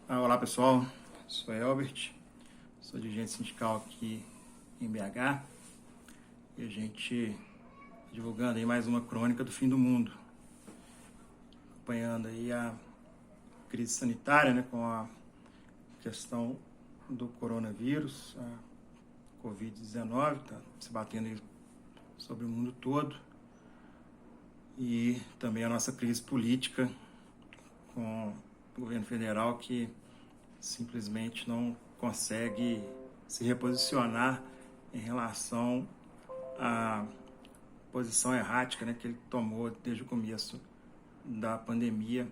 Olá pessoal, sou Elbert, sou dirigente sindical aqui em BH e a gente divulgando aí mais uma crônica do fim do mundo, acompanhando aí a crise sanitária, né, com a questão do coronavírus, a Covid-19, está se batendo aí sobre o mundo todo, e também a nossa crise política com o governo federal que simplesmente não consegue se reposicionar em relação à posição errática, né, que ele tomou desde o começo da pandemia,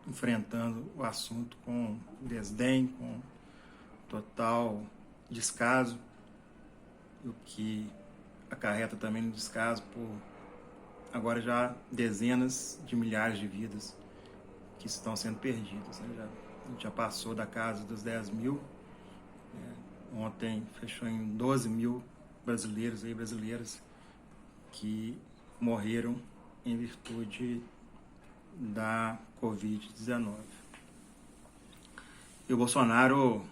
enfrentando o assunto com desdém, com total descaso, o que acarreta também no descaso por agora já dezenas de milhares de vidas que estão sendo perdidas. Né? A gente já passou da casa dos 10 mil, ontem fechou em 12 mil brasileiros e brasileiras que morreram em virtude da Covid-19. E o Bolsonaro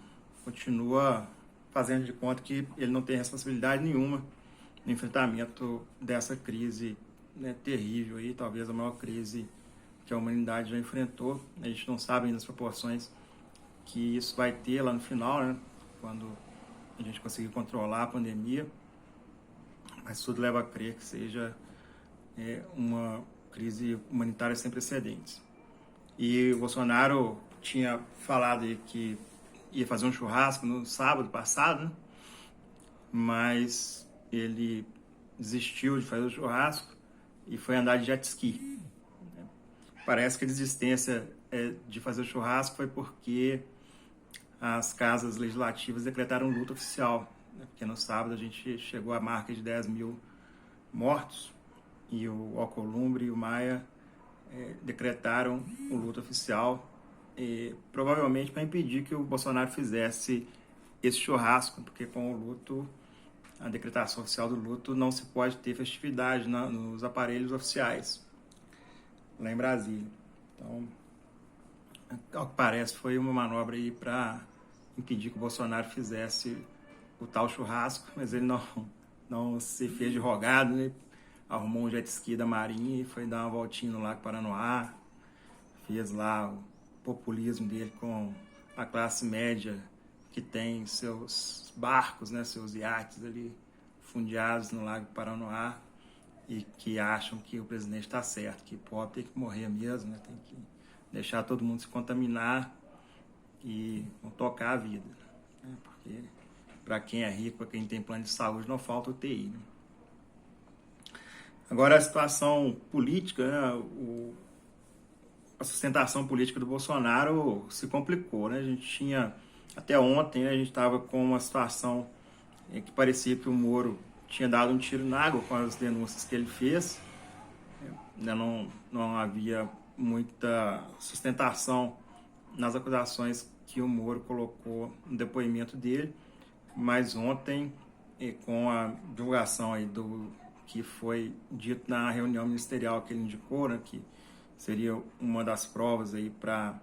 continua fazendo de conta que ele não tem responsabilidade nenhuma no enfrentamento dessa crise, né, terrível, aí, talvez a maior crise que a humanidade já enfrentou. A gente não sabe ainda as proporções que isso vai ter lá no final, né, quando a gente conseguir controlar a pandemia, mas tudo leva a crer que seja uma crise humanitária sem precedentes. E o Bolsonaro tinha falado aí que ia fazer um churrasco no sábado passado, né, mas ele desistiu de fazer o churrasco e foi andar de jet ski. Parece que a desistência de fazer o churrasco foi porque as casas legislativas decretaram luta oficial, né? Porque no sábado a gente chegou à marca de 10 mil mortos e o Alcolumbre e o Maia decretaram o luto oficial, provavelmente para impedir que o Bolsonaro fizesse esse churrasco, porque com o luto, a decretação oficial do luto, não se pode ter festividade nos aparelhos oficiais lá em Brasília. Então, ao que parece, foi uma manobra aí para impedir que o Bolsonaro fizesse o tal churrasco, mas ele não se fez de rogado, né? Arrumou um jet ski da Marinha e foi dar uma voltinha no Lago Paranoá, fez lá o populismo dele com a classe média que tem seus barcos, né, seus iates ali fundeados no Lago Paranoá e que acham que o presidente está certo, que pobre tem que morrer mesmo, né, tem que deixar todo mundo se contaminar e não tocar a vida, né, porque para quem é rico, para quem tem plano de saúde, não falta UTI. Né? Agora, a situação política, né, a sustentação política do Bolsonaro se complicou. Né? A gente tinha, até ontem, né, a gente estava com uma situação que parecia que o Moro tinha dado um tiro na água com as denúncias que ele fez. Não havia muita sustentação nas acusações que o Moro colocou no depoimento dele, mas ontem, com a divulgação aí do que foi dito na reunião ministerial que ele indicou, né, que seria uma das provas aí para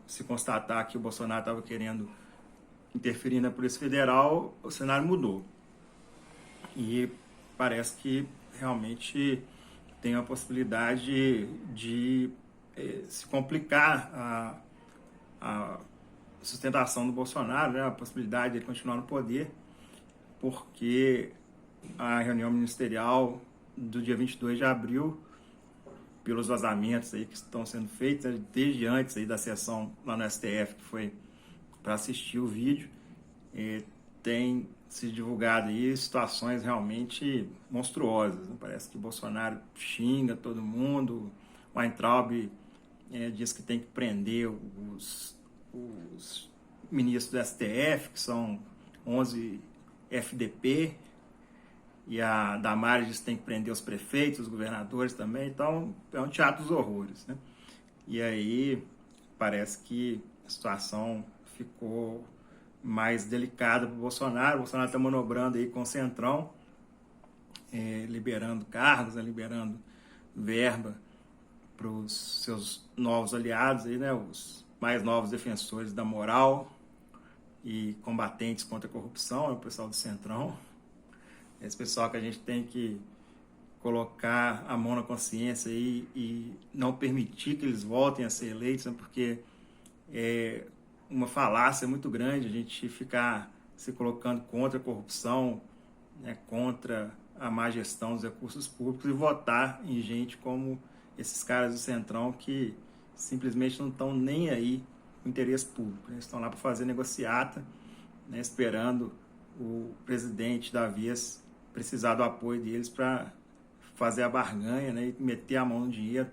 se constatar que o Bolsonaro estava querendo interferir na Polícia Federal, o cenário mudou. E parece que realmente tem a possibilidade de se complicar a sustentação do Bolsonaro, né, a possibilidade de ele continuar no poder, porque a reunião ministerial do dia 22 de abril, pelos vazamentos aí que estão sendo feitos, né, desde antes aí da sessão lá no STF, que foi para assistir o vídeo, tem se divulgado aí situações realmente monstruosas. Né? Parece que o Bolsonaro xinga todo mundo, o Weintraub diz que tem que prender os ministros do STF, que são 11 FDP, e a Damares diz que tem que prender os prefeitos, os governadores também. Então, é um teatro dos horrores. Né? E aí, parece que a situação ficou mais delicada para o Bolsonaro. O Bolsonaro está manobrando aí com o Centrão, liberando cargos, liberando verba para os seus novos aliados, aí, né, os mais novos defensores da moral e combatentes contra a corrupção, é o pessoal do Centrão. Esse pessoal que a gente tem que colocar a mão na consciência aí e não permitir que eles voltem a ser eleitos, né, porque é uma falácia muito grande a gente ficar se colocando contra a corrupção, né, contra a má gestão dos recursos públicos e votar em gente como esses caras do Centrão que simplesmente não estão nem aí com o interesse público. Eles estão lá para fazer negociata, né, esperando o presidente da vez precisar do apoio deles para fazer a barganha, né, e meter a mão no dinheiro.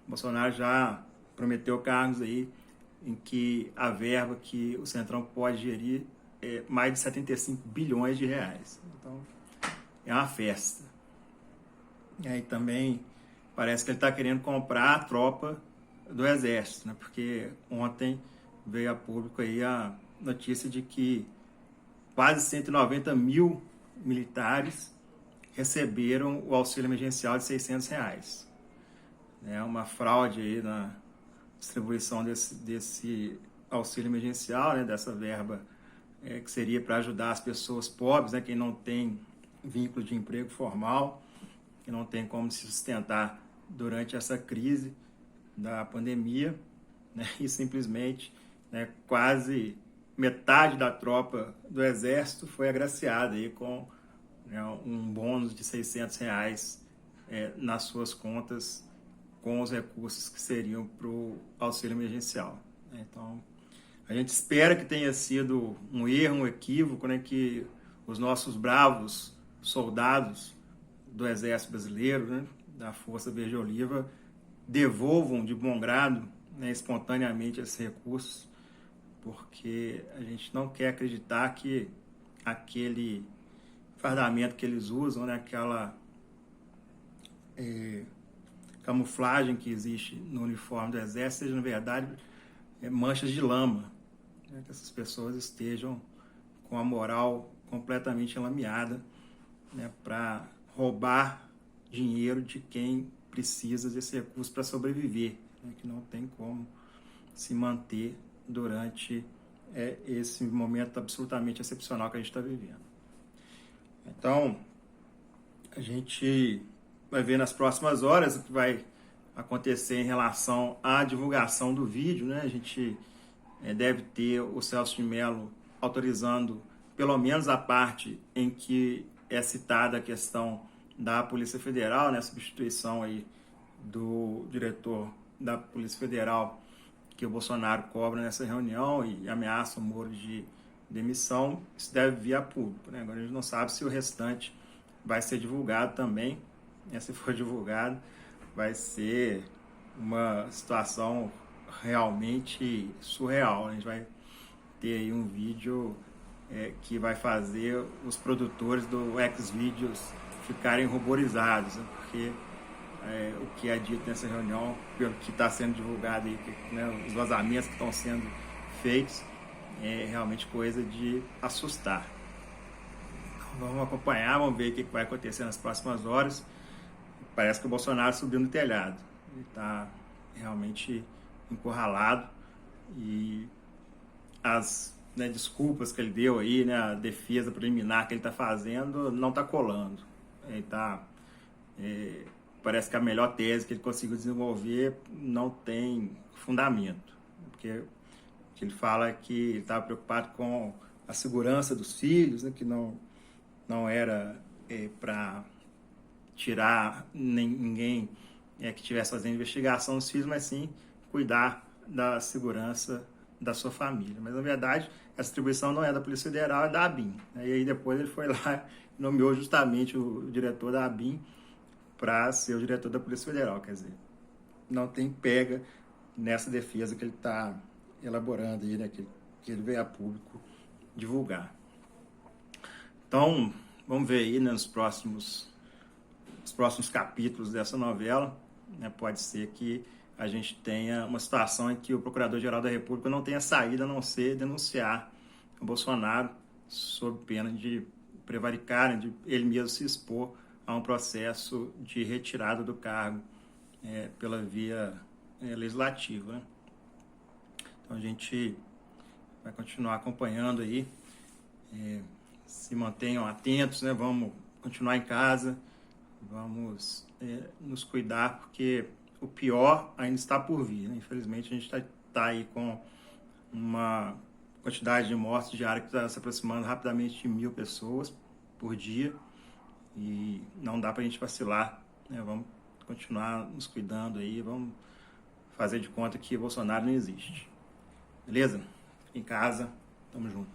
O Bolsonaro já prometeu cargos aí em que a verba que o Centrão pode gerir é mais de 75 bilhões de reais. Então, é uma festa. E aí também parece que ele está querendo comprar a tropa do Exército, né? Porque ontem veio a público aí a notícia de que quase 190 mil militares receberam o auxílio emergencial de R$600. É uma fraude aí na distribuição desse auxílio emergencial, né? Dessa verba que seria para ajudar as pessoas pobres, né? Quem não tem vínculo de emprego formal, que não tem como se sustentar durante essa crise da pandemia, né? E simplesmente, né, quase metade da tropa do Exército foi agraciada aí com, né, um bônus de R$600 nas suas contas com os recursos que seriam para o auxílio emergencial. Então, a gente espera que tenha sido um erro, um equívoco, né, que os nossos bravos soldados do Exército Brasileiro, né, da Força Verde Oliva, devolvam de bom grado, né, espontaneamente esses recursos, porque a gente não quer acreditar que aquele fardamento que eles usam, né, aquela camuflagem que existe no uniforme do Exército, seja, na verdade, manchas de lama, né, que essas pessoas estejam com a moral completamente enlameada, né, para roubar dinheiro de quem precisa desse recurso para sobreviver, né, que não tem como se manter durante esse momento absolutamente excepcional que a gente está vivendo. Então, a gente vai ver nas próximas horas o que vai acontecer em relação à divulgação do vídeo, né? A gente deve ter o Celso de Mello autorizando pelo menos a parte em que é citada a questão da Polícia Federal, né? A substituição aí do diretor da Polícia Federal que o Bolsonaro cobra nessa reunião e ameaça o Moro de demissão. Isso deve vir a público, né? Agora a gente não sabe se o restante vai ser divulgado também. Se for divulgado, vai ser uma situação realmente surreal. A gente vai ter aí um vídeo que vai fazer os produtores do Xvideos ficarem ruborizados, né? Porque o que é dito nessa reunião, pelo que está sendo divulgado aí, né, os vazamentos que estão sendo feitos, é realmente coisa de assustar. Então, vamos acompanhar, vamos ver o que vai acontecer nas próximas horas. Parece que o Bolsonaro subiu no telhado. Ele está realmente encurralado e as, né, desculpas que ele deu aí, né, a defesa preliminar que ele está fazendo, não está colando. Ele está... parece que a melhor tese que ele conseguiu desenvolver não tem fundamento. Porque ele fala que ele estava preocupado com a segurança dos filhos, né, que não era para tirar ninguém que estivesse fazendo investigação dos filhos, mas sim cuidar da segurança da sua família. Mas, na verdade, essa atribuição não é da Polícia Federal, é da ABIN. E aí depois ele foi lá e nomeou justamente o diretor da ABIN para ser o diretor da Polícia Federal. Quer dizer, não tem pega nessa defesa que ele está elaborando aí, né, que ele veio a público divulgar. Então, vamos ver aí, né, nos próximos capítulos dessa novela, né, pode ser que a gente tenha uma situação em que o Procurador-Geral da República não tenha saído a não ser denunciar o Bolsonaro sob pena de prevaricar, né, de ele mesmo se expor a um processo de retirada do cargo pela via legislativa, né? Então a gente vai continuar acompanhando aí, se mantenham atentos, né? Vamos continuar em casa, vamos nos cuidar, porque o pior ainda está por vir, né? Infelizmente a gente está aí com uma quantidade de mortes diária que está se aproximando rapidamente de 1.000 pessoas por dia, e não dá para a gente vacilar, né? Vamos continuar nos cuidando aí, vamos fazer de conta que Bolsonaro não existe. Beleza? Fique em casa, tamo junto.